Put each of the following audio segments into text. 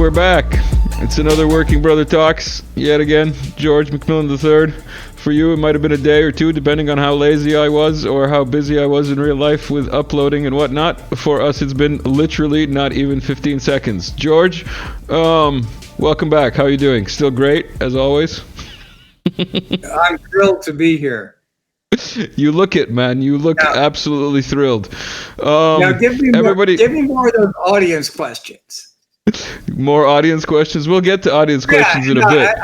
we're back. It's another Working Brother Talks, yet again. George McMillan III. For you, it might have been a day or two, depending on how lazy I was or how busy I was in real life with uploading and whatnot. For us, it's been literally not even 15 seconds. George, welcome back. How are you doing? Still great, as always? I'm thrilled to be here. You look it, man. You look absolutely thrilled. Now give me more of those audience questions. More audience questions? We'll get to audience questions in a bit.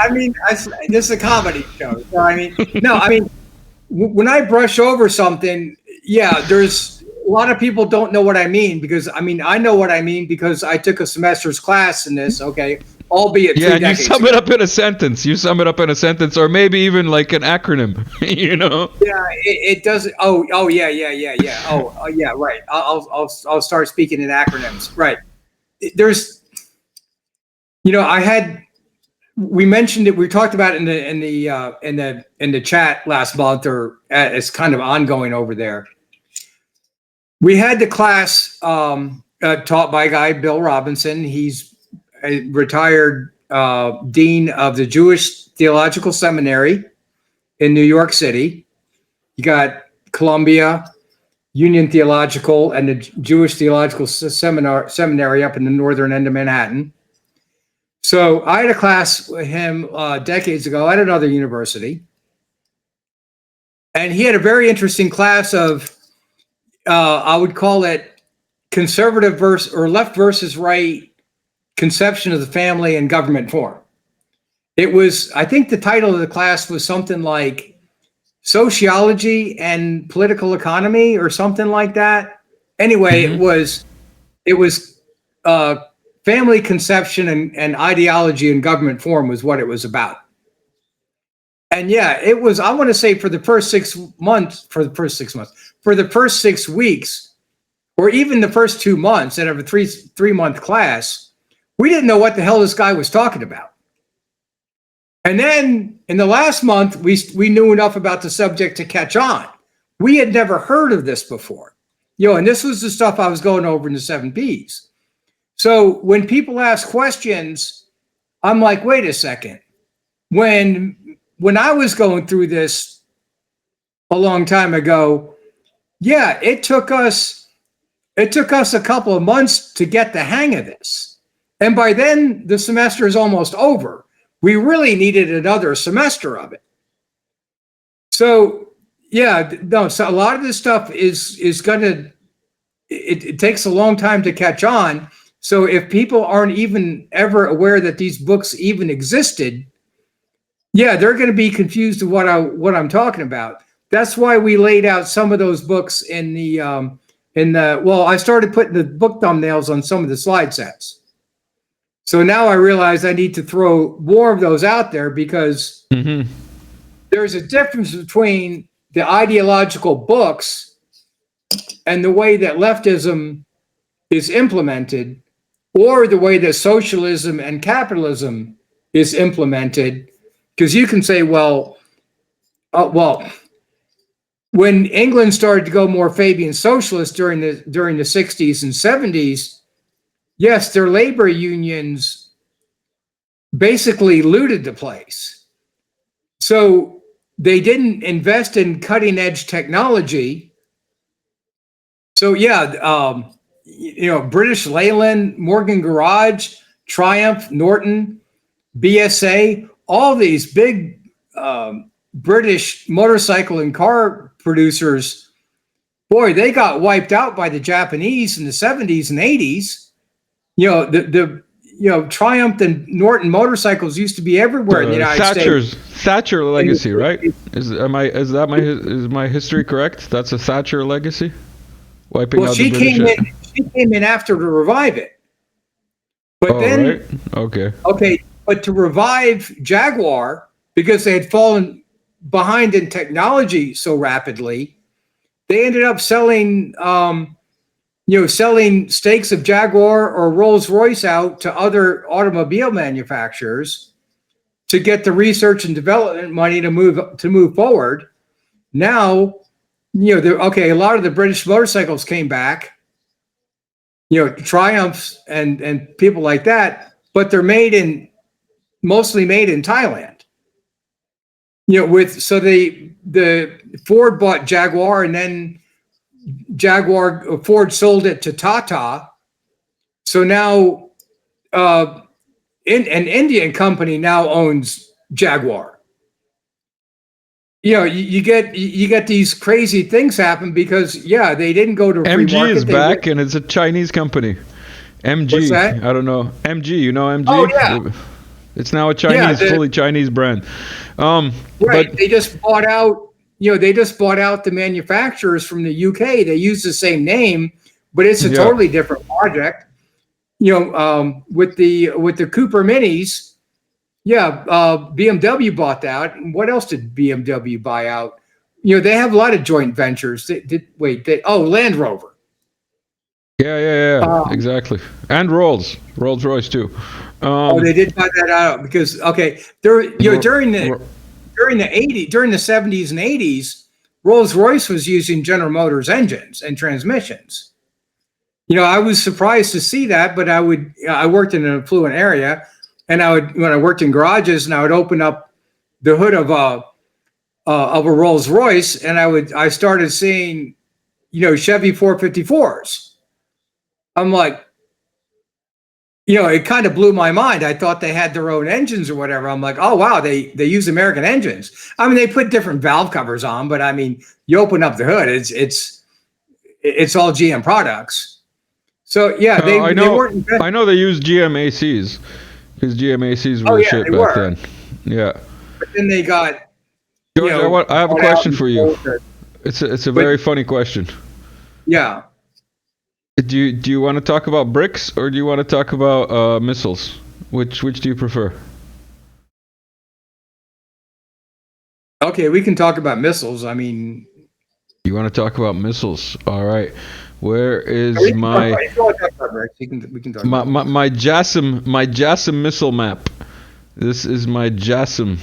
This is a comedy show. So when I brush over something, there's a lot of people don't know what I mean because I know what I mean because I took a semester's class in this. Okay. Albeit you sum it up in a sentence. You sum it up in a sentence, or maybe even like an acronym. You know? Yeah, it does. Oh, yeah. Oh, yeah, right. I'll start speaking in acronyms. Right. There's, we mentioned it. We talked about it in the chat last month, or it's kind of ongoing over there. We had the class taught by a guy, Bill Robinson. He's a retired dean of the Jewish Theological Seminary in New York City. You got Columbia, Union Theological, and the Jewish Theological Seminary up in the northern end of Manhattan. So I had a class with him decades ago at another university. And he had a very interesting class of, I would call it conservative left versus right conception of the family and government form. It was, I think the title of the class was something like Sociology and Political Economy or something like that. Anyway, it was family conception and ideology and government form was what it was about. And it was, I want to say for the first 6 weeks, or even the first 2 months out of a three-month class, we didn't know what the hell this guy was talking about. And then in the last month, we knew enough about the subject to catch on. We had never heard of this before. And this was the stuff I was going over in the 7 Ps. So when people ask questions, I'm like, wait a second. When I was going through this a long time ago, it took us a couple of months to get the hang of this. And by then, the semester is almost over. We really needed another semester of it. So, so a lot of this stuff is going to, it takes a long time to catch on. So if people aren't even ever aware that these books even existed, they're going to be confused of what I'm talking about. That's why we laid out some of those books I started putting the book thumbnails on some of the slide sets. So now I realize I need to throw more of those out there because there's a difference between the ideological books and the way that leftism is implemented, or the way that socialism and capitalism is implemented. Because you can say, when England started to go more Fabian socialist during the 60s and 70s, yes, their labor unions basically looted the place. So they didn't invest in cutting edge technology. So British Leyland, Morgan Garage, Triumph, Norton, BSA, all these big British motorcycle and car producers, boy, they got wiped out by the Japanese in the 70s and 80s. Triumph and Norton motorcycles used to be everywhere in the United States. Thatcher legacy, right? Is my history correct? That's a Thatcher legacy, wiping out the British. She came in after to revive it, but right? Okay, but to revive Jaguar because they had fallen behind in technology so rapidly, they ended up selling. Selling stakes of Jaguar or Rolls-Royce out to other automobile manufacturers to get the research and development money to move forward. Now, a lot of the British motorcycles came back, Triumphs and people like that. but they're mostly made in Thailand. The Ford bought Jaguar, and then Ford sold it to Tata. So now an Indian company now owns Jaguar. You get these crazy things happen because they didn't go to a free MG market. is back, and it's a Chinese company. MG. What's that? I don't know. MG, you know MG? Oh yeah. It's now a fully Chinese brand. Right. But they just bought out. They just bought out the manufacturers from the UK. They use the same name, but it's a totally different project. With the Cooper Minis. BMW bought that. What else did BMW buy out? They have a lot of joint ventures. Land Rover. Yeah, exactly. And Rolls-Royce too. They did buy that out because during the 70s and 80s, Rolls-Royce was using General Motors engines and transmissions. I was surprised to see that, but I worked in an affluent area. And when I worked in garages, and I would open up the hood of a Rolls Royce, and I started seeing, Chevy 454s. I'm like, it kind of blew my mind. I thought they had their own engines or whatever. I'm like, oh wow, they use American engines. I mean, they put different valve covers on, but I mean, you open up the hood, it's all GM products. So yeah, they weren't. I know they use GM ACs. Because GMACs were shit back then. Yeah. But then they got. George, I have a question for you. It's a very funny question. Yeah. Do you want to talk about BRICS or do you want to talk about missiles? Which do you prefer? Okay, we can talk about missiles. I mean. You want to talk about missiles? All right. Where is my JASSM missile map? This is my JASSM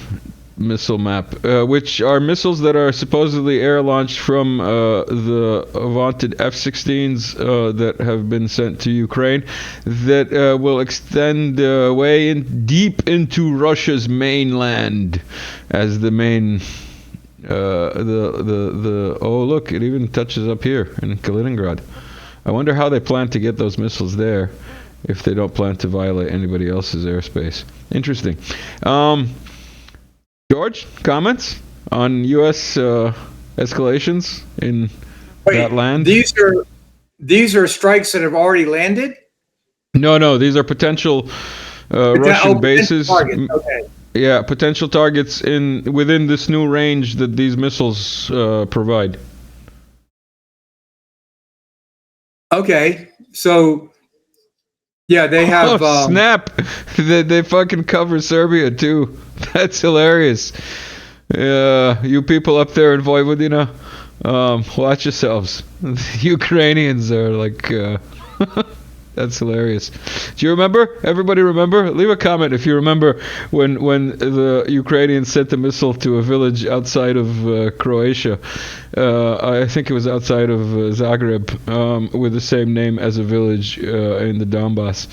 missile map, which are missiles that are supposedly air launched from the vaunted F-16s that have been sent to Ukraine, that will extend way deep into Russia's mainland as the main. Look, it even touches up here in Kaliningrad. I wonder how they plan to get those missiles there if they don't plan to violate anybody else's airspace. Interesting. George, comments on U.S. Escalations in that land? These are strikes that have already landed? No, these are potential Russian bases. Okay. Yeah, potential targets within this new range that these missiles provide. Okay, so they have. Oh, snap! They fucking cover Serbia too. That's hilarious. You people up there in Vojvodina, watch yourselves. The Ukrainians are like. That's hilarious. Do you remember? Everybody remember? Leave a comment if you remember when the Ukrainians sent a missile to a village outside of Croatia. I think it was outside of Zagreb, with the same name as a village in the Donbass.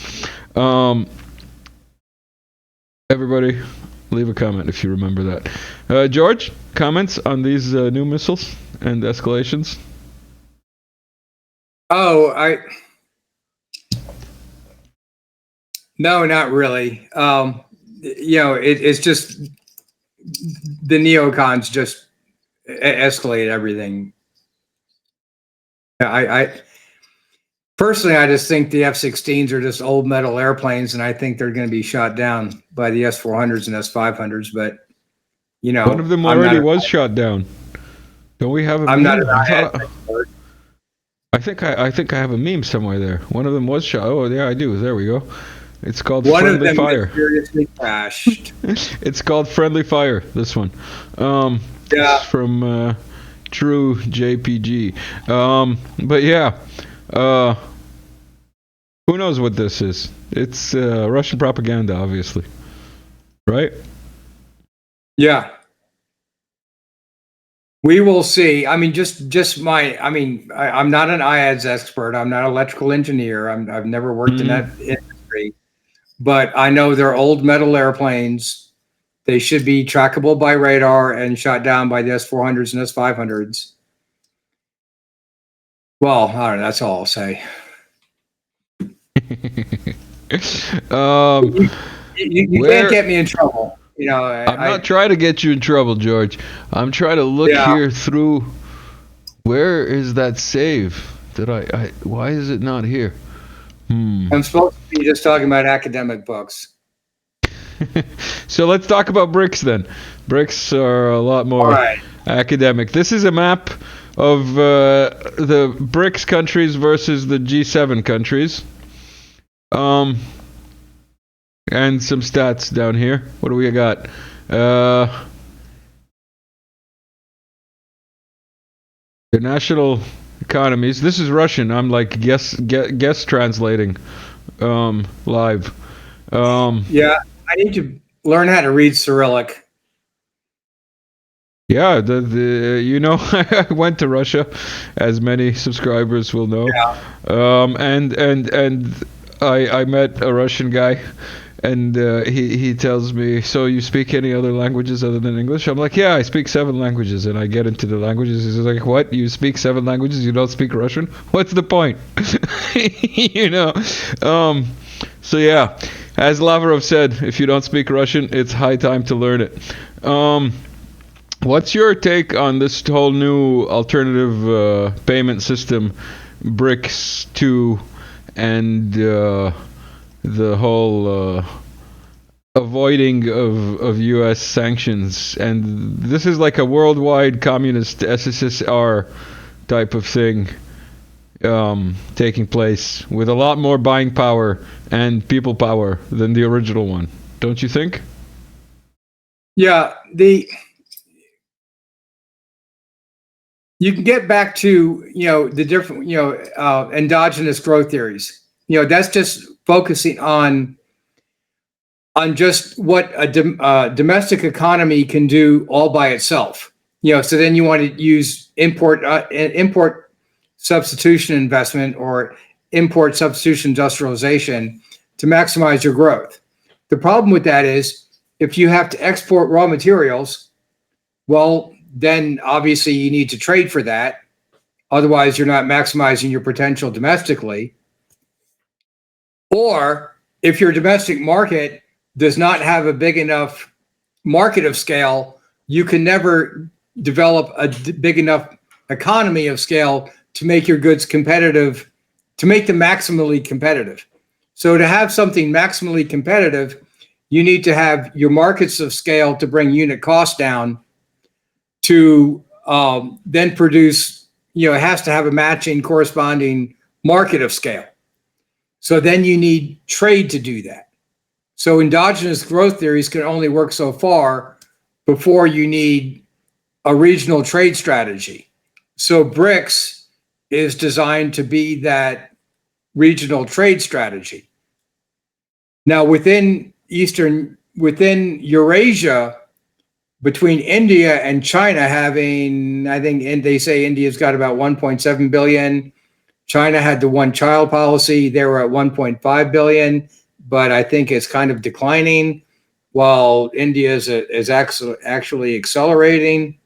Everybody, leave a comment if you remember that. George, comments on these new missiles and escalations? No, not really. It's just the neocons just escalate everything. I personally, I just think the F-16s are just old metal airplanes, and I think they're going to be shot down by the S-400s and S-500s. But one of them already was shot down. Don't we have a I'm meme? not an expert. I think I have a meme somewhere there. One of them was shot. Oh, yeah, I do. There we go. It's called Friendly Fire. Mysteriously crashed. It's called Friendly Fire. This one. It's from True JPG. But yeah, who knows what this is? It's Russian propaganda, obviously, right? Yeah. We will see. I mean, just my. I mean, I'm not an IADS expert. I'm not an electrical engineer. I've never worked in that industry. but I know they're old metal airplanes. They should be trackable by radar and shot down by the S-400s and S-500s. Well, I don't know. That's all I'll say. You can't get me in trouble. You know, I'm not trying to get you in trouble, George. I'm trying to look here through. Where is that save? Why is it not here? I'm supposed to be just talking about academic books. So let's talk about BRICS then. BRICS are a lot more academic. This is a map of the BRICS countries versus the G7 countries. And some stats down here. What do we got? Their national economies. This is Russian. I'm like guess translating live. Yeah, I need to learn how to read Cyrillic. Yeah, you know, I went to Russia, as many subscribers will know. Yeah. And I met a Russian guy, and he tells me, so you speak any other languages other than English? I'm like, yeah, I speak 7 languages. And I get into the languages. He's like, what? You speak 7 languages? You don't speak Russian? What's the point? You know? So yeah, as Lavrov said, if you don't speak Russian, it's high time to learn it. What's your take on this whole new alternative payment system, BRICS 2, and the whole avoiding of U.S. sanctions? And this is like a worldwide communist SSSR type of thing taking place with a lot more buying power and people power than the original one. Don't you think? Yeah, you can get back to, you know, the different, you know, endogenous growth theories. You know, that's just focusing on just what a domestic economy can do all by itself. You know, so then you want to use import substitution investment or import substitution industrialization to maximize your growth. The problem with that is if you have to export raw materials, well, then obviously you need to trade for that. Otherwise, you're not maximizing your potential domestically. Or if your domestic market does not have a big enough market of scale, you can never develop a big enough economy of scale to make your goods competitive, to make them maximally competitive. So to have something maximally competitive, you need to have your markets of scale to bring unit costs down, to then produce, you know, it has to have a matching corresponding market of scale. So then you need trade to do that. So endogenous growth theories can only work so far before you need a regional trade strategy. So BRICS is designed to be that regional trade strategy. Now within Eurasia, between India and China having, I think, and they say India's got about 1.7 billion. China had the one child policy. They were at 1.5 billion, but I think it's kind of declining while India is actually accelerating.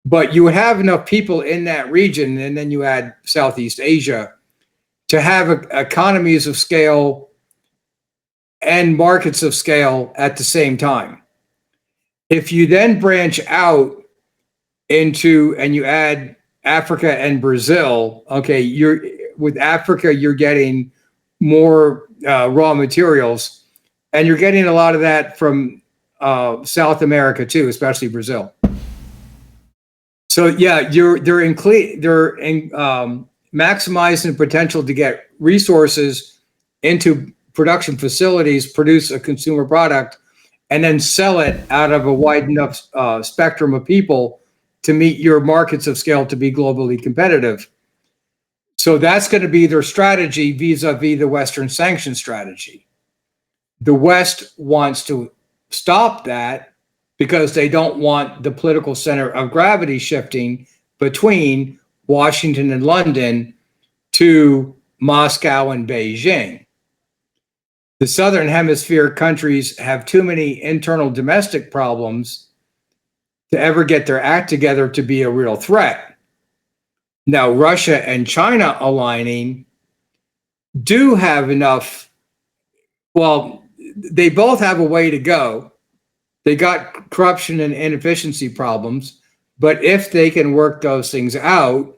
But you would have enough people in that region, and then you add Southeast Asia, to have economies of scale and markets of scale at the same time. If you then branch out into and you add Africa and Brazil, okay, with Africa, you're getting more raw materials, and you're getting a lot of that from South America too, especially Brazil. So yeah, they're maximizing the potential to get resources into production facilities, produce a consumer product, and then sell it out of a wide enough spectrum of people to meet your markets of scale to be globally competitive. So that's going to be their strategy vis-a-vis the Western sanction strategy. The West wants to stop that because they don't want the political center of gravity shifting between Washington and London to Moscow and Beijing. the Southern Hemisphere countries have too many internal domestic problems to ever get their act together to be a real threat. Now, Russia and China aligning do have enough. Well, they both have a way to go. They got corruption and inefficiency problems, but if they can work those things out,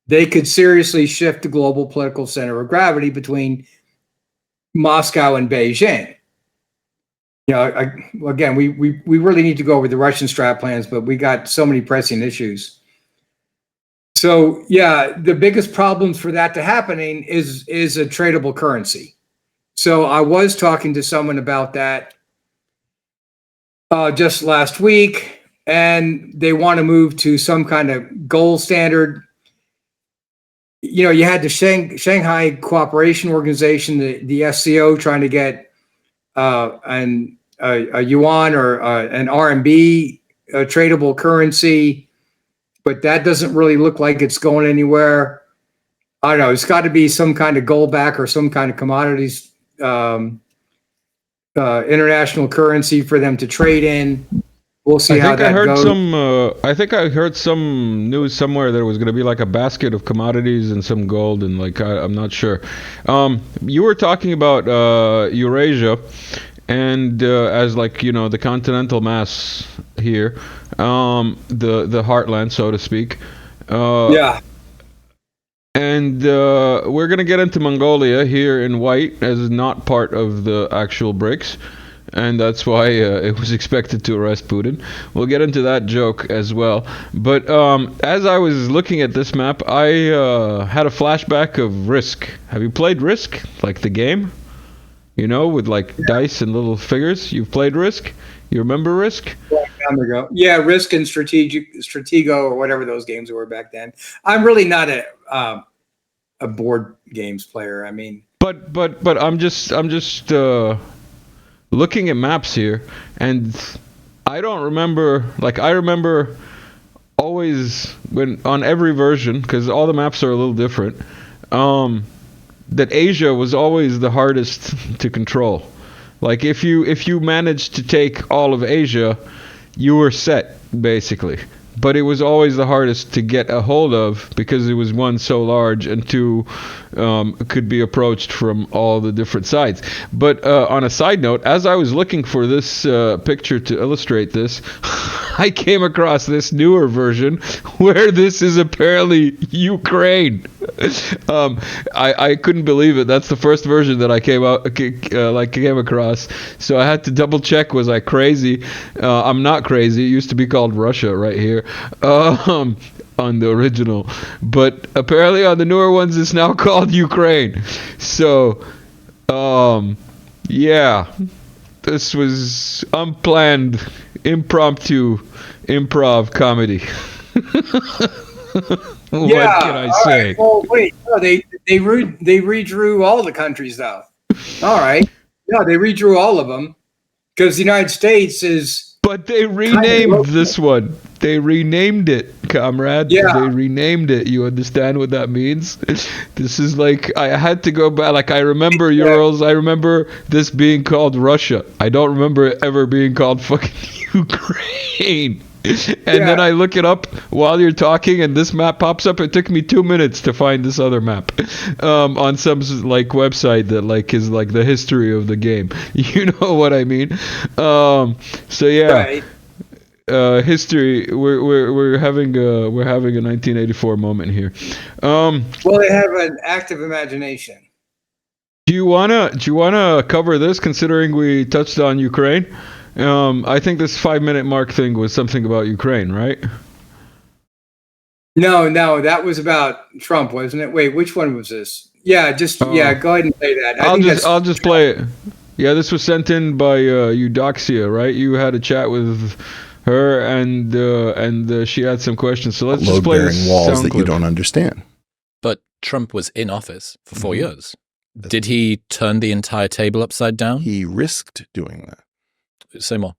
they could seriously shift the global political center of gravity between Moscow and Beijing. You know, again, we really need to go over the Russian strat plans, but we got so many pressing issues. So yeah, the biggest problems for that to happening is a tradable currency. So I was talking to someone about that just last week, and they want to move to some kind of gold standard. You know, you had the Shanghai Cooperation Organization, the SCO, trying to get a yuan or an RMB tradable currency, but that doesn't really look like it's going anywhere. I don't know. It's got to be some kind of gold back or some kind of commodities international currency for them to trade in. We'll see how that goes. I think I heard some news somewhere that it was going to be like a basket of commodities and some gold, and like I'm not sure. You were talking about Eurasia, and as like, you know, the continental mass here, the heartland, so to speak. Yeah. And we're going to get into Mongolia here in white as not part of the actual BRICS. And that's why it was expected to arrest Putin. We'll get into that joke as well. But as I was looking at this map, I had a flashback of Risk. Have you played Risk? Like the game? You know, with like dice and little figures? You've played Risk? You remember Risk? Time ago. Yeah, Risk and Stratego or whatever those games were back then. I'm really not a board games player. I mean, but I'm just looking at maps here, and I don't remember. Like, I remember always when on every version, because all the maps are a little different, that Asia was always the hardest to control. Like, if you managed to take all of Asia, you were set, basically. But it was always the hardest to get a hold of because it was, one, so large, and two, could be approached from all the different sides. But on a side note, as I was looking for this picture to illustrate this, I came across this newer version where this is apparently Ukraine. I couldn't believe it. That's the first version that I came across. So I had to double check. Was I crazy? I'm not crazy. It used to be called Russia right here. On the original, but apparently on the newer ones it's now called Ukraine. So yeah, this was unplanned, impromptu improv comedy. What can I say? Right. Well, wait, no, they redrew all the countries though. All right, yeah, they redrew all of them because the United States is. But they renamed this one. They renamed it, comrade. Yeah. They renamed it. You understand what that means? This is like, I had to go back. Like, I remember Urals. I remember this being called Russia. I don't remember it ever being called fucking Ukraine. And then I look it up while you're talking, and this map pops up. It took me 2 minutes to find this other map on some like website that like is like the history of the game. You know what I mean? So yeah, history. We're having a 1984 moment here. Well, they have an active imagination. Do you wanna cover this, considering we touched on Ukraine? I think this 5-minute mark thing was something about Ukraine, right? No, that was about Trump, wasn't it? Wait, which one was this? Yeah, go ahead and play that. I'll just play it. Yeah, this was sent in by Eudoxia, right? You had a chat with her, and she had some questions. So let's just play this walls that clip. you don't understand. But Trump was in office for 4 years. Did he turn the entire table upside down? He risked doing that. Say more.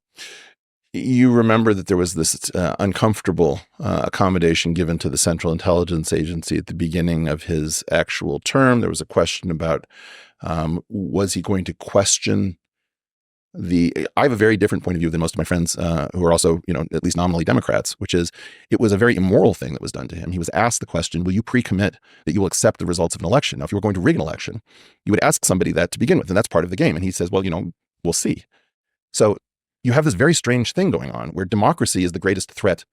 You remember that there was this uncomfortable accommodation given to the Central Intelligence Agency at the beginning of his actual term. There was a question about Was he going to question I have a very different point of view than most of my friends who are also, at least nominally Democrats, which is it was a very immoral thing that was done to him. He was asked the question, will you pre-commit that you will accept the results of an election? Now, if you were going to rig an election, you would ask somebody that to begin with, and that's part of the game. And he says, well, we'll see. So you have this very strange thing going on where democracy is the greatest threat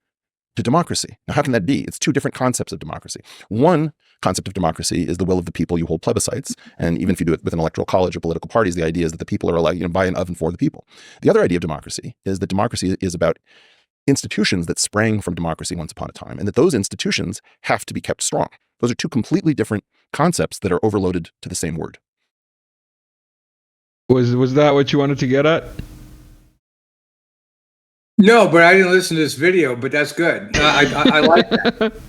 to democracy. Now, how can that be? It's two different concepts of democracy. One concept of democracy is the will of the people. You hold plebiscites. And even if you do it with an electoral college or political parties, the idea is that the people are allowed, by and of and for the people. The other idea of democracy is that democracy is about institutions that sprang from democracy once upon a time, and that those institutions have to be kept strong. Those are two completely different concepts that are overloaded to the same word. Was that what you wanted to get at? No, but I didn't listen to this video, but that's good. I like that.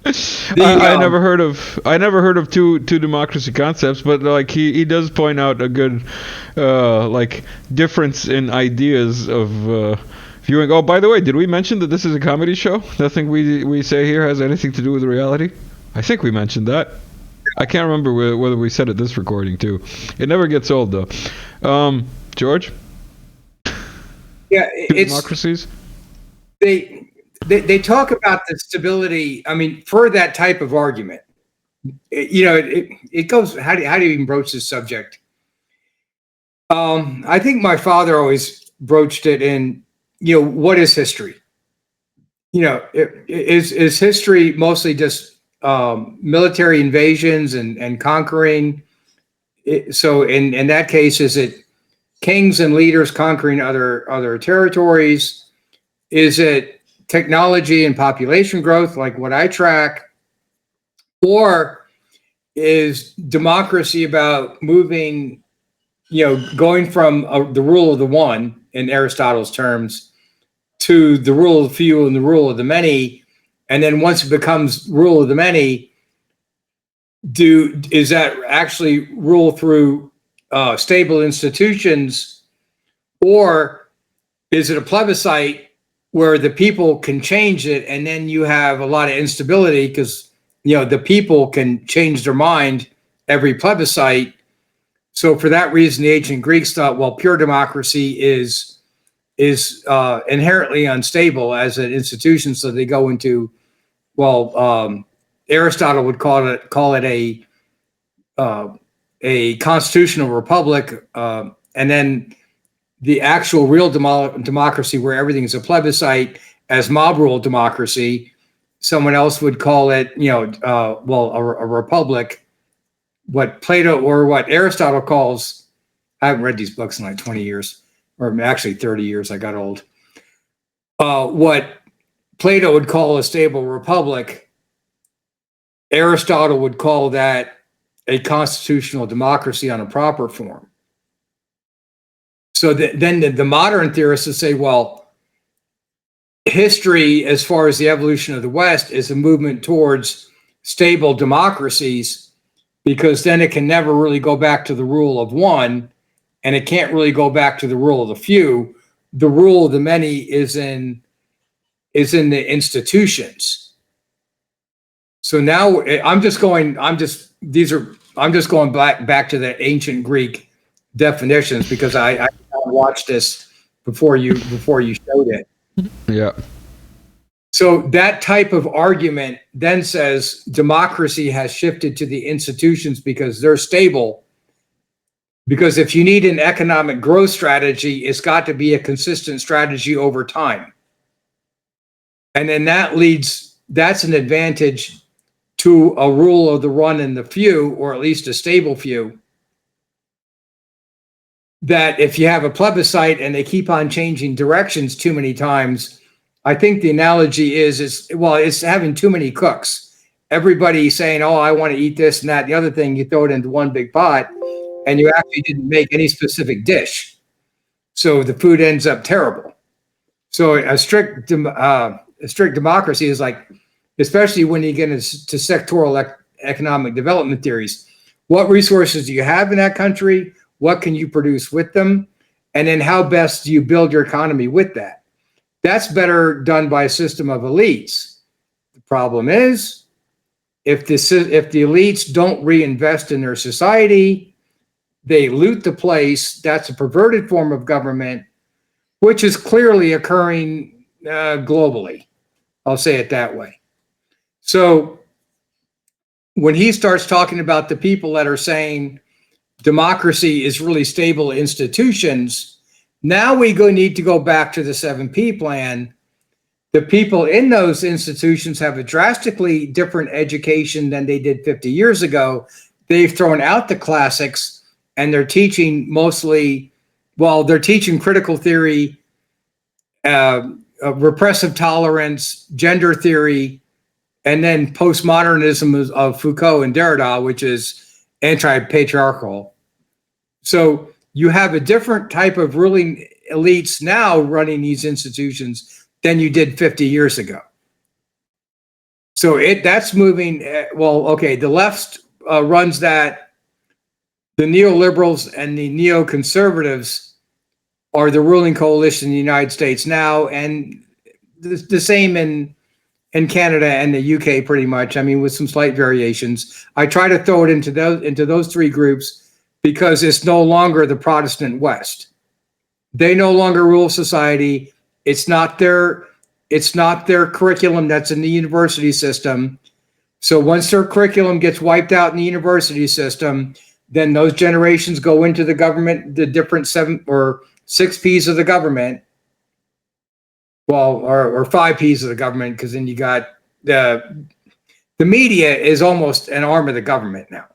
I never heard of two democracy concepts, but like he does point out a good difference in ideas of viewing. Oh, by the way, did we mention that this is a comedy show? Nothing we say here has anything to do with reality. I think we mentioned that. I can't remember whether we said it this recording too. It never gets old though. George? Yeah, it's democracies. They talk about the stability. I mean, for that type of argument, it goes. How do you even broach this subject? I think my father always broached it in, what is history? Is history mostly just military invasions and conquering? So in that case, is it kings and leaders conquering other territories? Is it technology and population growth, like what I track? Or is democracy about moving, going from the rule of the one, in Aristotle's terms, to the rule of the few and the rule of the many? And then once it becomes rule of the many, is that actually rule through stable institutions, or is it a plebiscite where the people can change it, and then you have a lot of instability because the people can change their mind every plebiscite? So for that reason, the ancient Greeks thought, well, pure democracy is inherently unstable as an institution. So they go into, Aristotle would call it a constitutional republic, and then the actual real democracy, where everything is a plebiscite, as mob rule democracy. Someone else would call it, a republic. What Plato or what Aristotle calls, I haven't read these books in like 20 years, or actually 30 years. I got old. What Plato would call a stable republic, Aristotle would call that a constitutional democracy on a proper form. So then the modern theorists would say, well, history, as far as the evolution of the West, is a movement towards stable democracies, because then it can never really go back to the rule of one, and it can't really go back to the rule of the few. The rule of the many is in the institutions. So now I'm just going back to the ancient Greek definitions, because I watched this before you showed it. Yeah. So that type of argument then says democracy has shifted to the institutions because they're stable. Because if you need an economic growth strategy, it's got to be a consistent strategy over time. And then that's an advantage to a rule of the one and the few, or at least a stable few. That if you have a plebiscite and they keep on changing directions too many times, I think the analogy is it's having too many cooks. Everybody saying, oh, I want to eat this and that. The other thing, you throw it into one big pot, and you actually didn't make any specific dish. So the food ends up terrible. So a strict democracy is like, especially when you get into sectoral economic development theories, what resources do you have in that country? What can you produce with them? And then how best do you build your economy with that? That's better done by a system of elites. The problem is, if the elites don't reinvest in their society, They loot the place. That's a perverted form of government, which is clearly occurring globally. I'll say it that way. So when he starts talking about the people that are saying democracy is really stable institutions, now we need to go back to the 7P plan. The people in those institutions have a drastically different education than they did 50 years ago. They've thrown out the classics and they're teaching mostly, well, they're teaching critical theory, repressive tolerance, gender theory, and then postmodernism of Foucault and Derrida, which is anti-patriarchal. So you have a different type of ruling elites now running these institutions than you did 50 years ago. So that's moving. The left runs that. The neoliberals and the neoconservatives are the ruling coalition in the United States now, and the same in Canada and the UK, pretty much. I mean, with some slight variations. I try to throw it into those three groups because it's no longer the Protestant West. They no longer rule society. It's not their curriculum that's in the university system. So once their curriculum gets wiped out in the university system, then those generations go into the government, the different 7 or 6 P's of the government. Well, or 5 P's of the government, because then you got the media is almost an arm of the government now.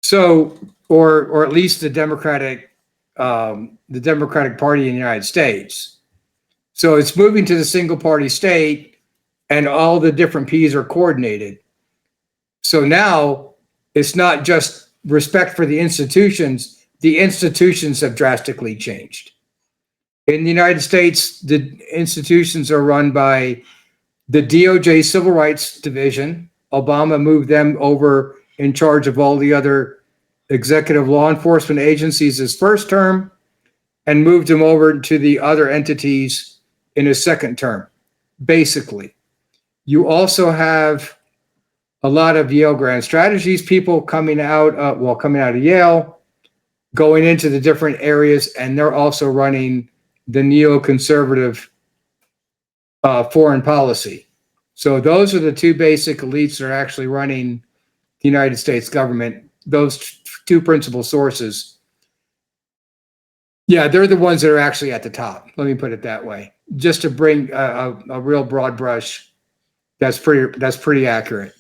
So, or at least the Democratic Party in the United States. So it's moving to the single party state, and all the different P's are coordinated. So now it's not just respect for the institutions have drastically changed. In the United States, the institutions are run by the DOJ Civil Rights Division. Obama moved them over in charge of all the other executive law enforcement agencies his first term, and moved them over to the other entities in his second term, basically. You also have a lot of Yale Grand Strategies people coming out of Yale, going into the different areas, and they're also running the neoconservative foreign policy. So those are the 2 basic elites that are actually running the United States government, those 2 principal sources. Yeah, they're the ones that are actually at the top. Let me put it that way. Just to bring a real broad brush, that's pretty accurate.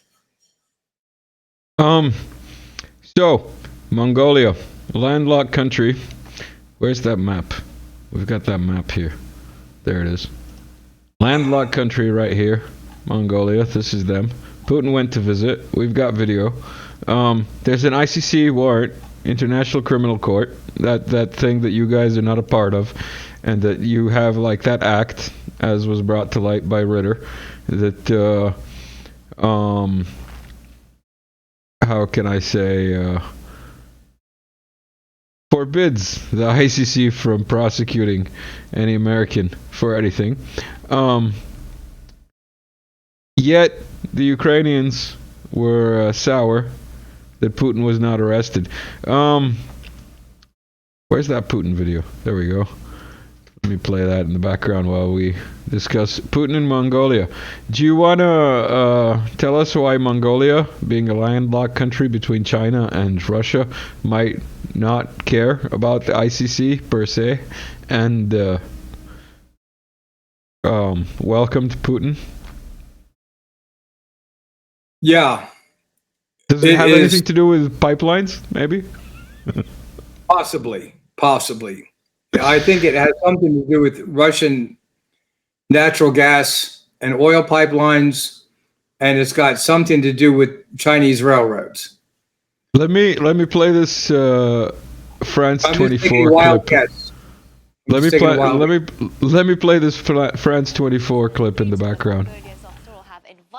So Mongolia, a landlocked country. Where's that map? We've got that map here. There it is. Landlocked country right here. Mongolia. This is them. Putin went to visit. We've got video. There's an ICC warrant, International Criminal Court, that thing that you guys are not a part of, and that you have like that act, as was brought to light by Ritter, that how can I say, forbids the ICC from prosecuting any American for anything. Yet the Ukrainians were sour that Putin was not arrested. Where's that Putin video? There we go. Let me play that in the background while we discuss Putin in Mongolia. Do you want to tell us why Mongolia, being a landlocked country between China and Russia, might not care about the ICC per se, and welcomed Putin? Yeah. Does it have anything to do with pipelines, maybe? Possibly. I think it has something to do with Russian natural gas and oil pipelines, and it's got something to do with Chinese railroads. Let me play this France 24 clip. Let me play this France 24 clip in the background.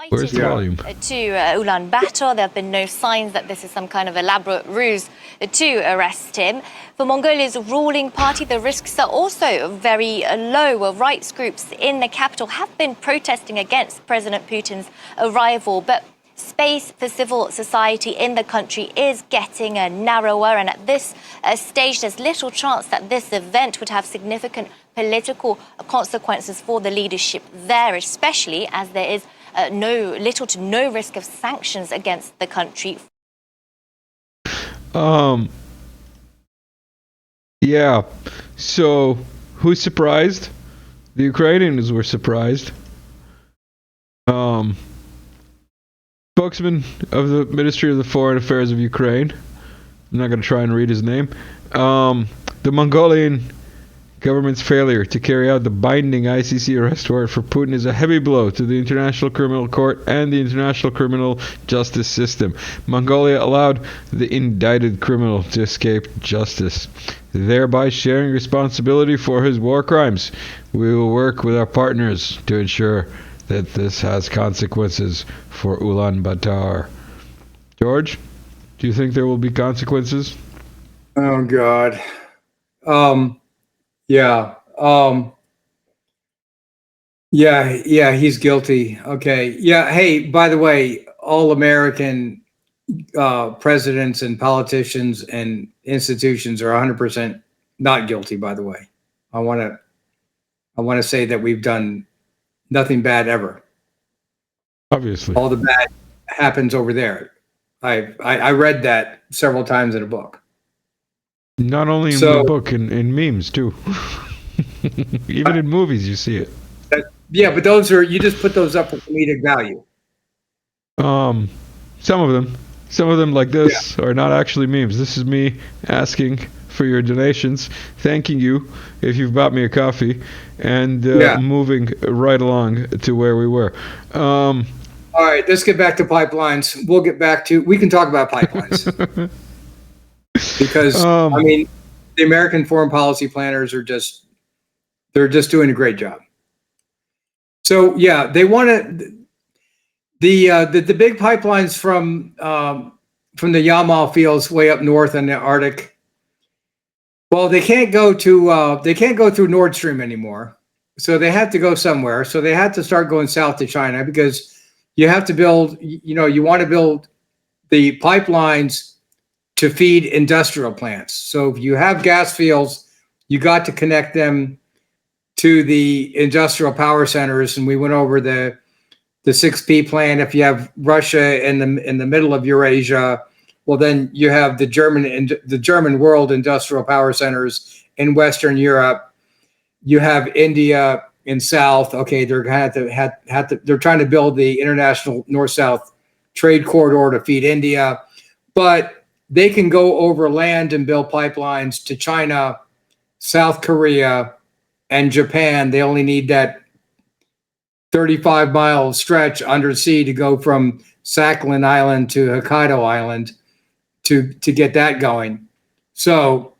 Where's the volume? To Ulaanbaatar, there have been no signs that this is some kind of elaborate ruse to arrest him. For Mongolia's ruling party, the risks are also very low. Rights groups in the capital have been protesting against President Putin's arrival, but space for civil society in the country is getting narrower, and at this stage there's little chance that this event would have significant political consequences for the leadership there, especially as there is little to no risk of sanctions against the country. Yeah. So who's surprised? The Ukrainians were surprised. Spokesman of the Ministry of the Foreign Affairs of Ukraine. I'm not going to try and read his name. The Mongolian government's failure to carry out the binding ICC arrest warrant for Putin is a heavy blow to the International Criminal Court and the international criminal justice system. Mongolia allowed the indicted criminal to escape justice, thereby sharing responsibility for his war crimes. We will work with our partners to ensure that this has consequences for Ulaanbaatar. George, do you think there will be consequences? Oh God. Yeah, he's guilty. Okay. Yeah. Hey, by the way, all American presidents and politicians and institutions are 100% not guilty, by the way. I want to say that we've done nothing bad ever. Obviously. All the bad happens over there. I read that several times in a book. Not only in the book, in memes too. Even in movies, you see it. Yeah, but those are, you just put those up for comedic value. Some of them like this are not actually memes. This is me asking for your donations, thanking you if you've bought me a coffee, and moving right along to where we were. All right, let's get back to pipelines. We can talk about pipelines. Because, I mean, the American foreign policy planners are they're just doing a great job. So, yeah, they want to, the big pipelines from the Yamal fields way up north in the Arctic. Well, they can't go through Nord Stream anymore. So they have to go somewhere. So they had to start going south to China, because you have to build, you want to build the pipelines to feed industrial plants. So if you have gas fields, you got to connect them to the industrial power centers. And we went over the 6P plan. If you have Russia in the middle of Eurasia, well, then you have the German world industrial power centers in Western Europe. You have India in South. Okay, they're going to have to. They're trying to build the international North-South trade corridor to feed India, but they can go over land and build pipelines to China, South Korea, and Japan. They only need that 35-mile stretch undersea to go from Sakhalin Island to Hokkaido Island to get that going. So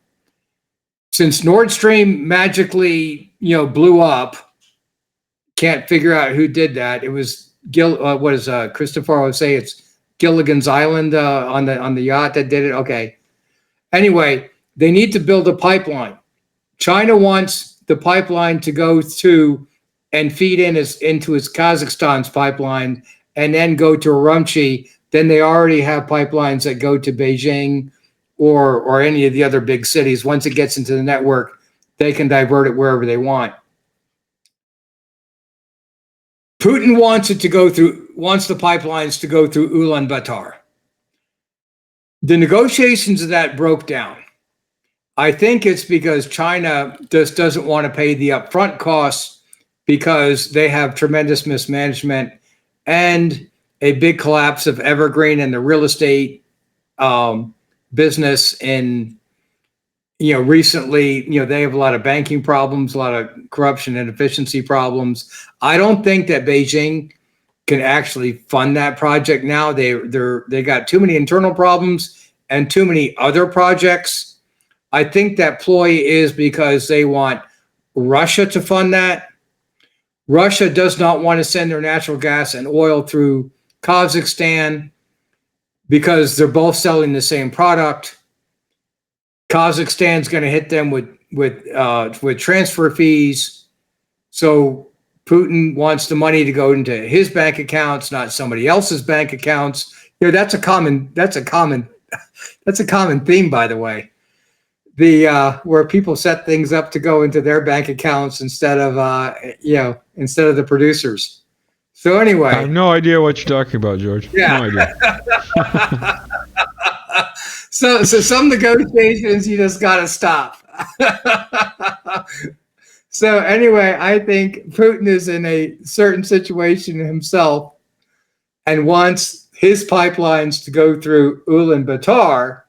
since Nord Stream magically, blew up, can't figure out who did that. It was Christopher would say it's Gilligan's Island on the yacht that did it. Okay. Anyway, they need to build a pipeline. China wants the pipeline to go to and feed into its Kazakhstan's pipeline and then go to Urumqi. Then they already have pipelines that go to Beijing or any of the other big cities. Once it gets into the network, they can divert it wherever they want. Putin wants the pipelines to go through Ulaanbaatar. The negotiations of that broke down. I think it's because China just doesn't want to pay the upfront costs, because they have tremendous mismanagement and a big collapse of Evergreen and the real estate business. And recently, they have a lot of banking problems, a lot of corruption and efficiency problems. I don't think that Beijing can actually fund that project now. They got too many internal problems and too many other projects. I think that ploy is because they want Russia to fund that. Russia does not want to send their natural gas and oil through Kazakhstan because they're both selling the same product. Kazakhstan's going to hit them with transfer fees. So Putin wants the money to go into his bank accounts, not somebody else's bank accounts. That's a common theme, by the way. Where people set things up to go into their bank accounts instead of the producers. So anyway, I have no idea what you're talking about, George. Yeah. No idea. So some negotiations you just got to stop. So anyway, I think Putin is in a certain situation himself and wants his pipelines to go through Ulaanbaatar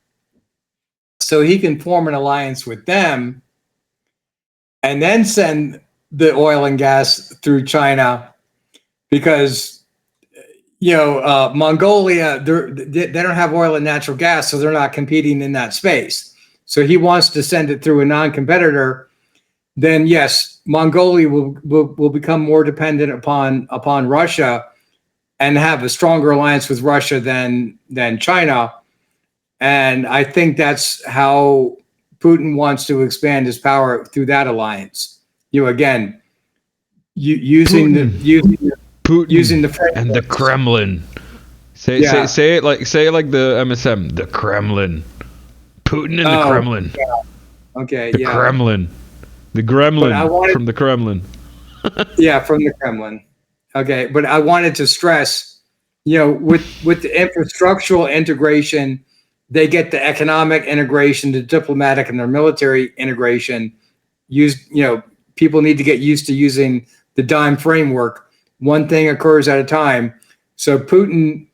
so he can form an alliance with them and then send the oil and gas through China, because Mongolia, they don't have oil and natural gas, so they're not competing in that space. So he wants to send it through a non-competitor. Then yes, Mongolia will become more dependent upon Russia and have a stronger alliance with Russia than China. And I think that's how Putin wants to expand his power, through that alliance. Using Putin the French and the Kremlin. Say it like the MSM, the Kremlin. Putin and the Kremlin. Yeah. Okay, the Kremlin. The Gremlin from the Kremlin. Yeah, from the Kremlin. Okay, but I wanted to stress, with the infrastructural integration, they get the economic integration, the diplomatic and their military integration. People need to get used to using the dime framework. One thing occurs at a time. So Putin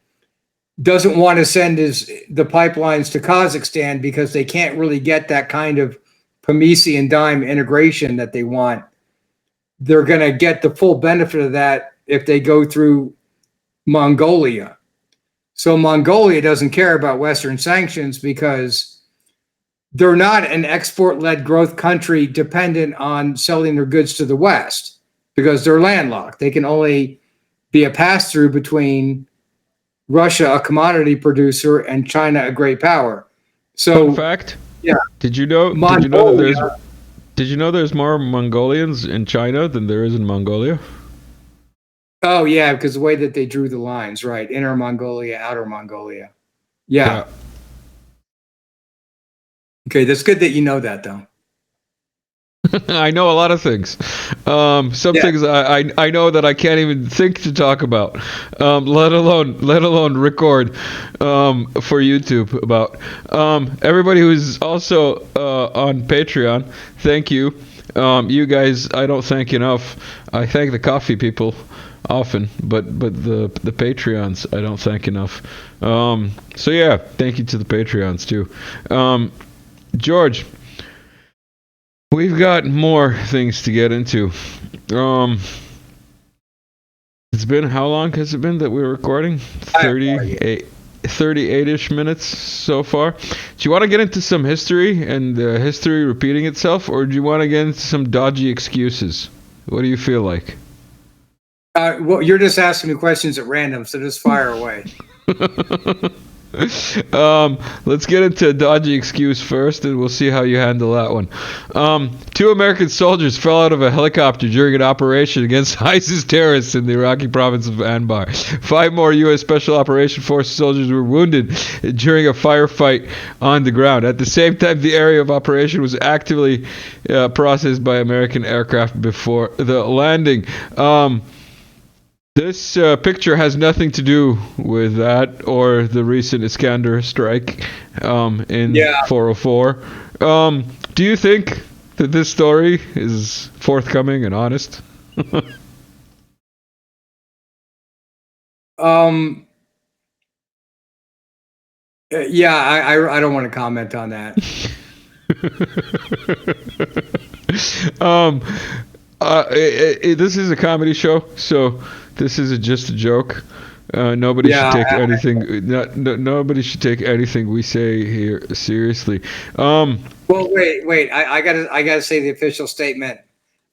doesn't want to send the pipelines to Kazakhstan because they can't really get that kind of Pomesi and dime integration that they want. They're going to get the full benefit of that if they go through Mongolia. So Mongolia doesn't care about Western sanctions because they're not an export-led growth country dependent on selling their goods to the West, because they're landlocked. They can only be a pass-through between Russia, a commodity producer, and China, a great power. So, fun fact. Yeah. Did you know there's more Mongolians in China than there is in Mongolia? Oh yeah, because the way that they drew the lines, right? Inner Mongolia, outer Mongolia. Yeah. Okay, that's good that you know that, though. I know a lot of things. Things I know that I can't even think to talk about, let alone record for YouTube about. Everybody who's also on Patreon, thank you. You guys, I don't thank enough. I thank the coffee people often, but the Patreons I don't thank enough. So yeah, thank you to the Patreons too. George, we've got more things to get into. It's been, how long has it been that we're recording? 38-ish minutes so far. Do you want to get into some history and history repeating itself, or do you want to get into some dodgy excuses? What do you feel like? Well, you're just asking me questions at random, so just fire away. Let's get into a dodgy excuse first, and we'll see how you handle that one. 2 American soldiers fell out of a helicopter during an operation against ISIS terrorists in the Iraqi province of Anbar. 5 more U.S. Special Operation Force soldiers were wounded during a firefight on the ground. At the same time, the area of operation was actively processed by American aircraft before the landing. This picture has nothing to do with that or the recent Iskander strike in 404. Do you think that this story is forthcoming and honest? Yeah, I don't want to comment on that. This is a comedy show, so this is just a joke. Nobody should take anything. Nobody should take anything we say here seriously. Well, wait. I gotta say the official statement.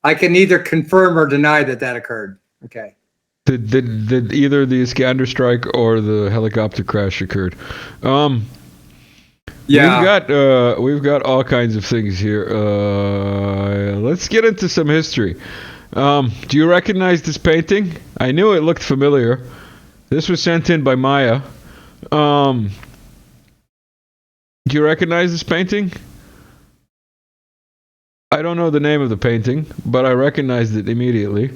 I can neither confirm or deny that occurred. Okay. Did either the Iskander strike or the helicopter crash occurred? Yeah. We've got all kinds of things here. Let's get into some history. Do you recognize this painting? I knew it looked familiar. This was sent in by Maya. Do you recognize this painting? I don't know the name of the painting, but I recognized it immediately.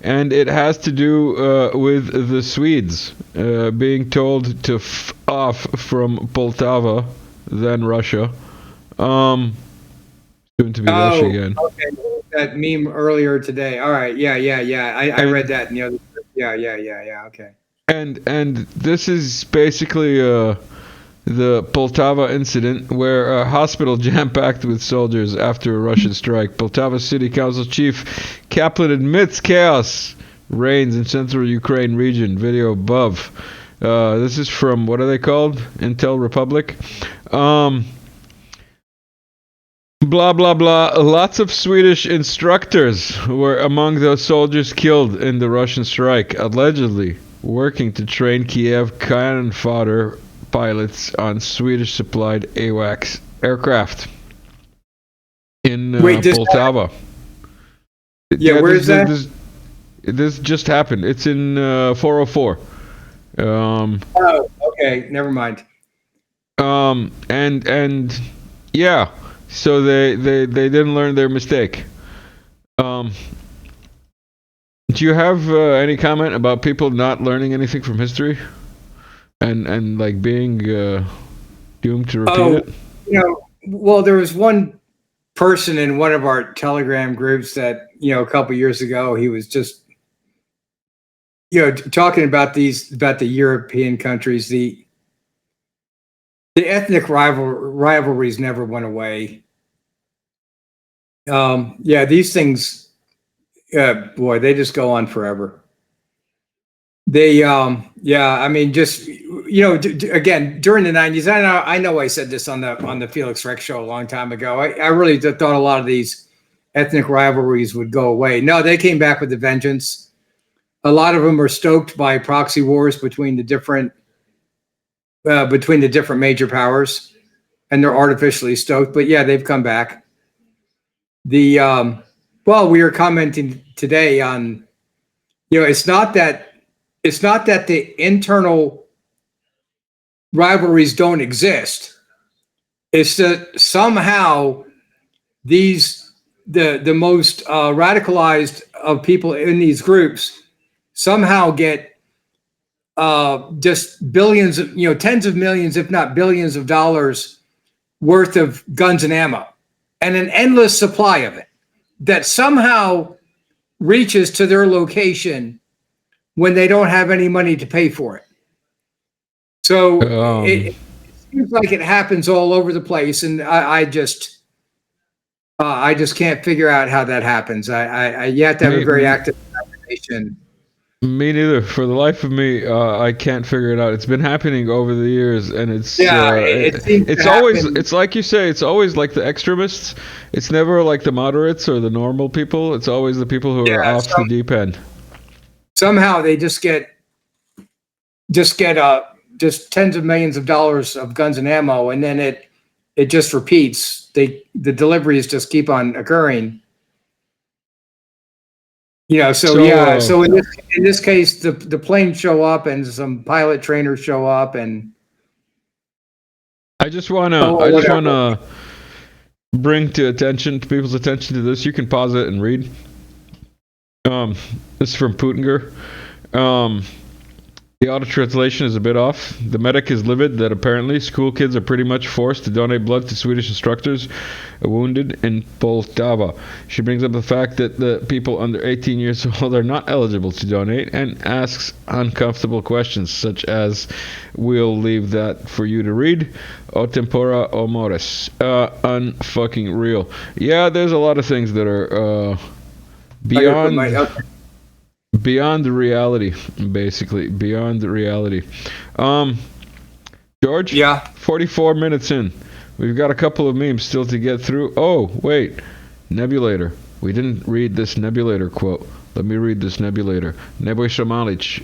And it has to do with the Swedes being told to f off from Poltava, then Russia. Soon to be Russia again. Okay. That meme earlier today. All right. Yeah. I read that in the other. Yeah. Okay. And this is basically the Poltava incident, where a hospital jam-packed with soldiers after a Russian strike. Poltava City Council Chief Kaplan admits chaos reigns in central Ukraine region. Video above. This is from, what are they called? Intel Republic. Blah, blah, blah. Lots of Swedish instructors were among those soldiers killed in the Russian strike, allegedly working to train Kiev cannon fodder pilots on Swedish-supplied AWACS aircraft in Poltava. Yeah, where is that? This just happened. It's in 404. Oh, okay. Never mind. And yeah, so they didn't learn their mistake. Do you have any comment about people not learning anything from history, and like being doomed to repeat it? Well, there was one person in one of our Telegram groups that a couple years ago, he was just talking about the European countries. The ethnic rivalries never went away. These things. Boy, they just go on forever. They, I mean, just again during the '90s. I know I said this on the Felix Rex show a long time ago. I really thought a lot of these ethnic rivalries would go away. No, they came back with a vengeance. A lot of them are stoked by proxy wars between the different major powers, and they're artificially stoked. But yeah, they've come back. Well, we were commenting today on, it's not that the internal rivalries don't exist. It's that somehow the most radicalized of people in these groups somehow get just billions of, tens of millions, if not billions of dollars worth of guns and ammo, and an endless supply of it that somehow reaches to their location when they don't have any money to pay for it. So it seems like it happens all over the place, and I just can't figure out how that happens. You have to have a very active imagination. Me neither. For the life of me, I can't figure it out. It's been happening over the years, and it's it's like you say. It's always like the extremists. It's never like the moderates or the normal people. It's always the people who are off the deep end. Somehow they just get tens of millions of dollars of guns and ammo, and then it just repeats. The deliveries just keep on occurring. So in this case, the planes show up and some pilot trainers show up, and I just wanna bring people's attention to this. You can pause it and read. This is from Putinger. The auto translation is a bit off. The medic is livid that apparently school kids are pretty much forced to donate blood to Swedish instructors wounded in Poltava. She brings up the fact that the people under 18 years old are not eligible to donate and asks uncomfortable questions such as, we'll leave that for you to read, o tempora o mores. Unfucking real. Yeah, there's a lot of things that are beyond the reality, basically. Beyond the reality. George? Yeah. 44 minutes in. We've got a couple of memes still to get through. Oh, wait. Nebulator. We didn't read this Nebulator quote. Let me read this Nebulator. Neboj Samalic.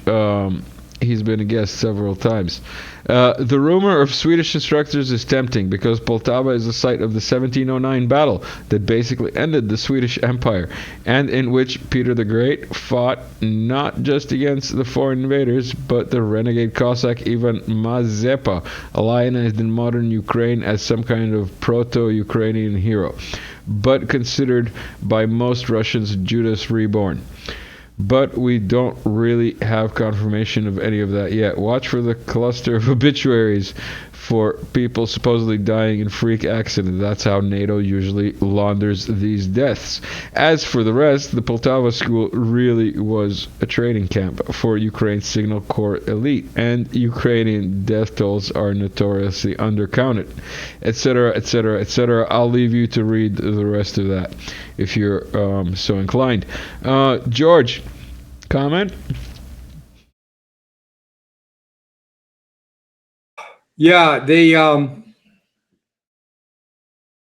He's been a guest several times. The rumor of Swedish instructors is tempting because Poltava is the site of the 1709 battle that basically ended the Swedish Empire, and in which Peter the Great fought not just against the foreign invaders, but the renegade Cossack Ivan Mazepa, lionized in modern Ukraine as some kind of proto-Ukrainian hero, but considered by most Russians Judas reborn. But we don't really have confirmation of any of that yet. Watch for the cluster of obituaries for people supposedly dying in freak accidents. That's how NATO usually launders these deaths. As for the rest, the Poltava school really was a training camp for Ukraine's Signal Corps elite, and Ukrainian death tolls are notoriously undercounted, etc., etc., etc. I'll leave you to read the rest of that if you're so inclined. George, comment? Yeah, they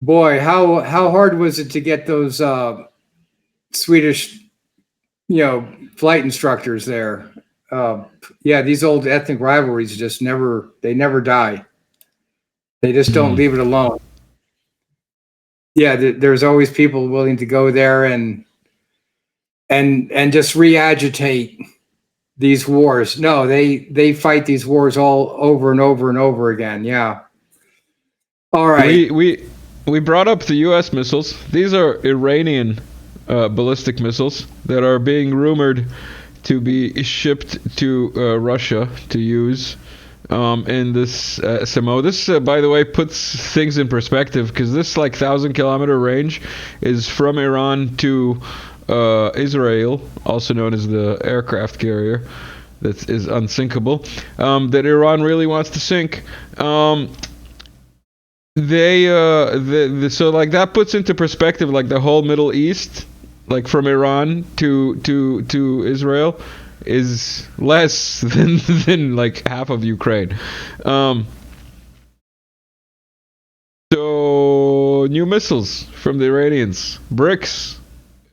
boy, how hard was it to get those Swedish, flight instructors there? Yeah, these old ethnic rivalries just never die. They just don't leave it alone. Yeah, there's always people willing to go there and just re-agitate these wars. No, they fight these wars all over and over and over again. Yeah. All right. We brought up the U.S. missiles. These are Iranian ballistic missiles that are being rumored to be shipped to Russia to use in this SMO. This, by the way, puts things in perspective, because this 1,000-kilometer range is from Iran to Israel, also known as the aircraft carrier that is unsinkable, that Iran really wants to sink. So that puts into perspective the whole Middle East, from Iran to Israel, is less than half of Ukraine. So new missiles from the Iranians. BRICS.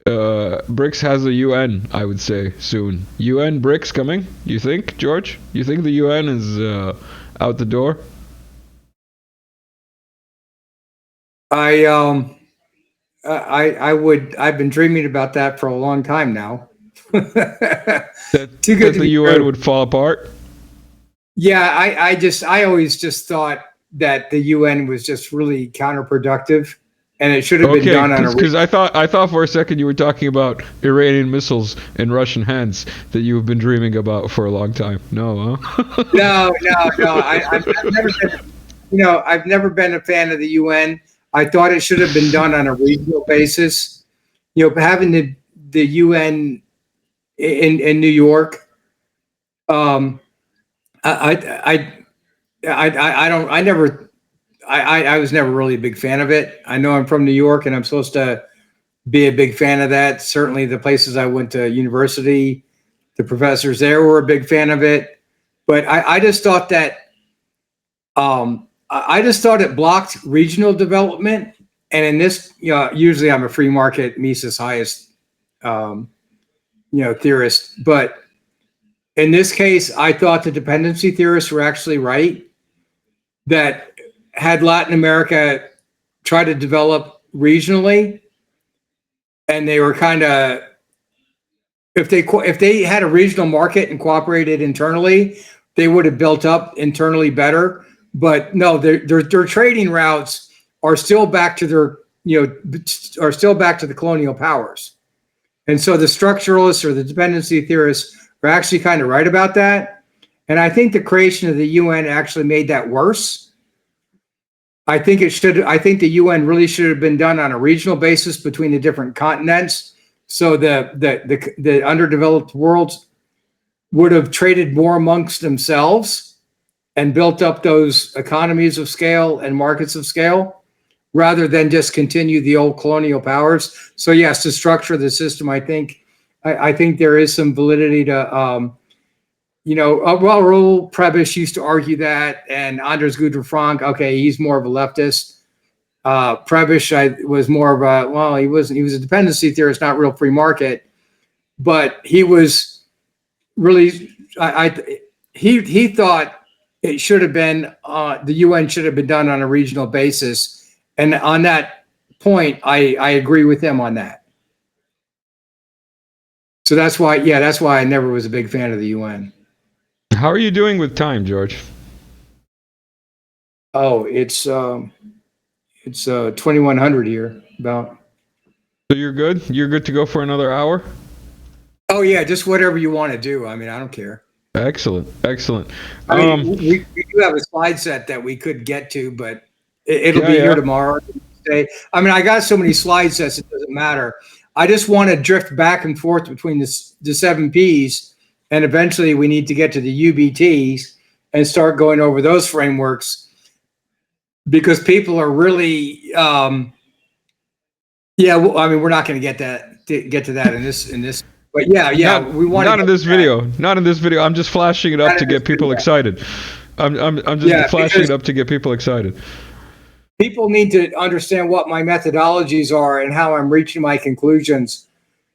BRICS has a UN, I would say, soon. UN BRICS coming, you think, George? You think the UN is out the door? I've been dreaming about that for a long time now. Too good that the UN would fall apart? Yeah, I always just thought that the UN was just really counterproductive, and it should have been done on a... Because I thought for a second you were talking about Iranian missiles in Russian hands that you've been dreaming about for a long time. No, huh? No. I've never been a fan of the UN. I thought it should have been done on a regional basis. Having the UN in New York, I was never really a big fan of it. I know I'm from New York and I'm supposed to be a big fan of that. Certainly the places I went to university, the professors there were a big fan of it. But I just thought that it blocked regional development. And in this, usually I'm a free market Mises highest, theorist. But in this case, I thought the dependency theorists were actually right, that had Latin America try to develop regionally, and they were kind of, if they had a regional market and cooperated internally, they would have built up internally better. But no, their trading routes are still back to the colonial powers. And so the structuralists or the dependency theorists are actually kind of right about that. And I think the creation of the UN actually made that worse. I think the UN really should have been done on a regional basis between the different continents. So the underdeveloped worlds would have traded more amongst themselves and built up those economies of scale and markets of scale, rather than just continue the old colonial powers. So yes, to structure the system, I think there is some validity to, Raoul Prebisch used to argue that, and Anders Gudrun-Frank, okay, he's more of a leftist. Prebisch was more of he was a dependency theorist, not real free market, but he was really, he thought it should have been the UN should have been done on a regional basis, and on that point, I agree with him on that. So that's why I never was a big fan of the UN. How are you doing with time, George? Oh, it's 2100 here about. So you're good? You're good to go for another hour? Oh yeah, just whatever you want to do. I mean, I don't care. Excellent, excellent. I mean, we do have a slide set that we could get to, but it'll be here tomorrow. Today. I mean, I got so many slide sets, it doesn't matter. I just want to drift back and forth between the 7Ps, and eventually we need to get to the UBTs and start going over those frameworks, because people are really, I mean, we're not going to get to that in this. But we want not in this video. Not in this video. I'm just flashing it up to get people excited. I'm just flashing it up to get people excited. People need to understand what my methodologies are and how I'm reaching my conclusions,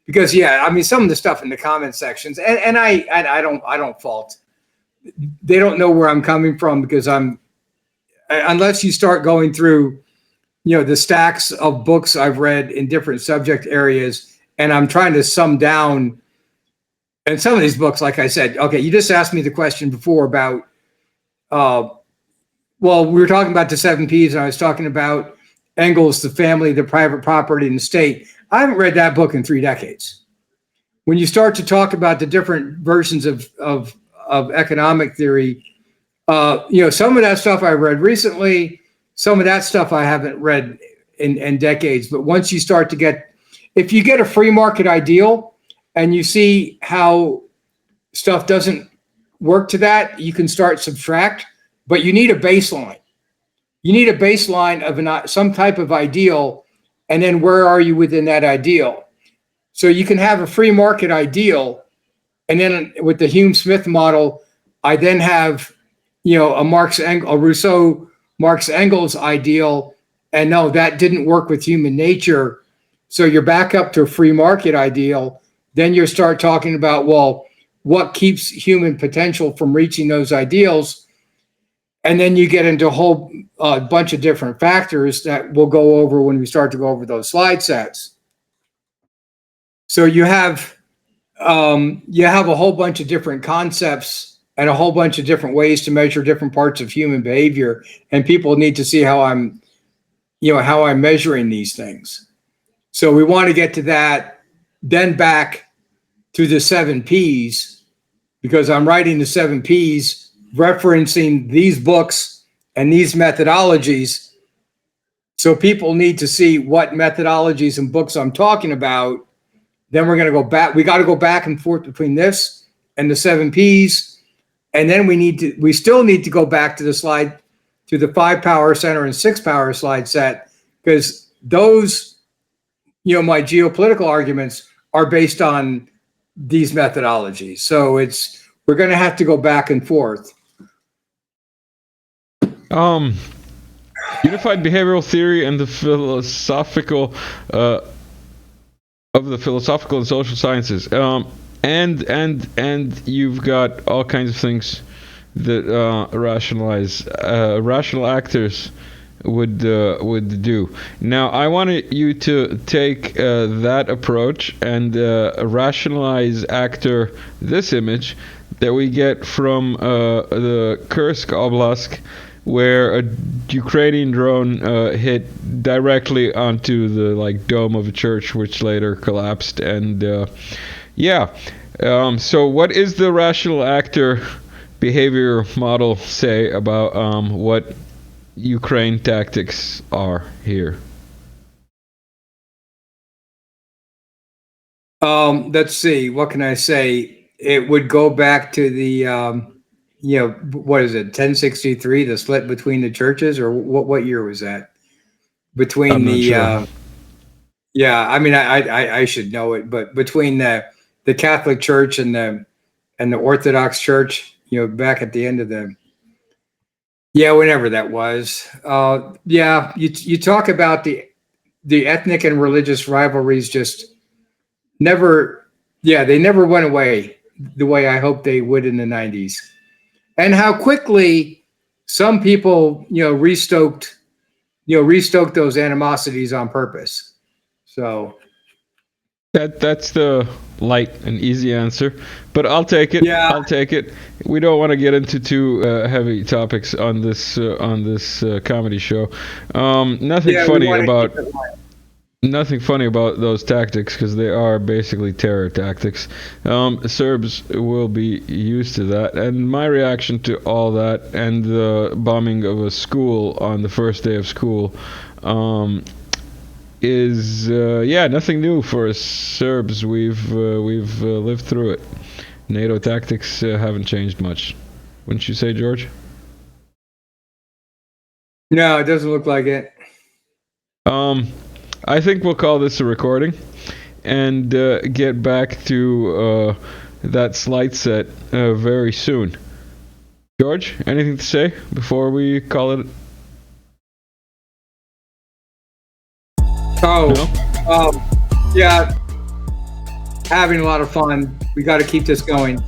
because I mean, some of the stuff in the comment sections, and I don't fault. They don't know where I'm coming from, because unless you start going through, the stacks of books I've read in different subject areas, and I'm trying to sum down. And some of these books, like I said, okay, you just asked me the question before about, well, we were talking about the 7Ps, and I was talking about Engels, the family, the private property, and the state. I haven't read that book in 3 decades. When you start to talk about the different versions of economic theory, some of that stuff I read recently, some of that stuff I haven't read in decades. But once you start to if you get a free market ideal and you see how stuff doesn't work to that, you can start subtract. But you need a baseline. You need a baseline of some type of ideal, and then where are you within that ideal? So you can have a free market ideal, and then with the Hume-Smith model, I then have, a Rousseau-Marx-Engels ideal, and no, that didn't work with human nature. So you're back up to a free market ideal. Then you start talking about, well, what keeps human potential from reaching those ideals? And then you get into a whole bunch of different factors that we'll go over when we start to go over those slide sets. So you have a whole bunch of different concepts and a whole bunch of different ways to measure different parts of human behavior, and people need to see how I'm measuring these things. So we want to get to that, then back to the 7Ps, because I'm writing the 7Ps referencing these books and these methodologies. So people need to see what methodologies and books I'm talking about. Then we're going to go back. We got to go back and forth between this and the 7Ps. And then we still need to go back to the 5 power center and 6 power slide set, because those, my geopolitical arguments are based on these methodologies. So we're going to have to go back and forth. Unified behavioral theory and the philosophical of the philosophical and social sciences, and you've got all kinds of things that rational actors would do. Now, I wanted you to take that approach and rationalize actor this image that we get from the Kursk Oblast, where a Ukrainian drone hit directly onto the dome of a church, which later collapsed. And so what is the rational actor behavior model say about what Ukraine tactics are here? Let's see. What can I say? It would go back to the what is it, 1063, the split between the churches, or what year was that? Between I'm not sure. I mean, I should know it, but between the Catholic Church and the Orthodox Church, back at the end of whenever that was. You talk about the ethnic and religious rivalries just never, they never went away the way I hoped they would in the 90s. and how quickly some people, restoked those animosities on purpose. So that's the light and easy answer, but I'll take it. Yeah. I'll take it. We don't want to get into too heavy topics on this comedy show. Nothing yeah, funny we wanna about keep it light. nothing funny about those tactics because they are basically terror tactics. Serbs will be used to that, and my reaction to all that and the bombing of a school on the first day of school is nothing new for us Serbs. We've lived through it. NATO tactics haven't changed much, wouldn't you say, George? No, it doesn't look like it. I think we'll call this a recording and get back to that slide set very soon. George, anything to say before we call it? Oh, No? Yeah, having a lot of fun. We got to keep this going.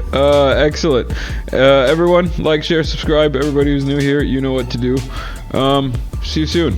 Excellent. Everyone, like, share, subscribe. Everybody who's new here, you know what to do. See you soon.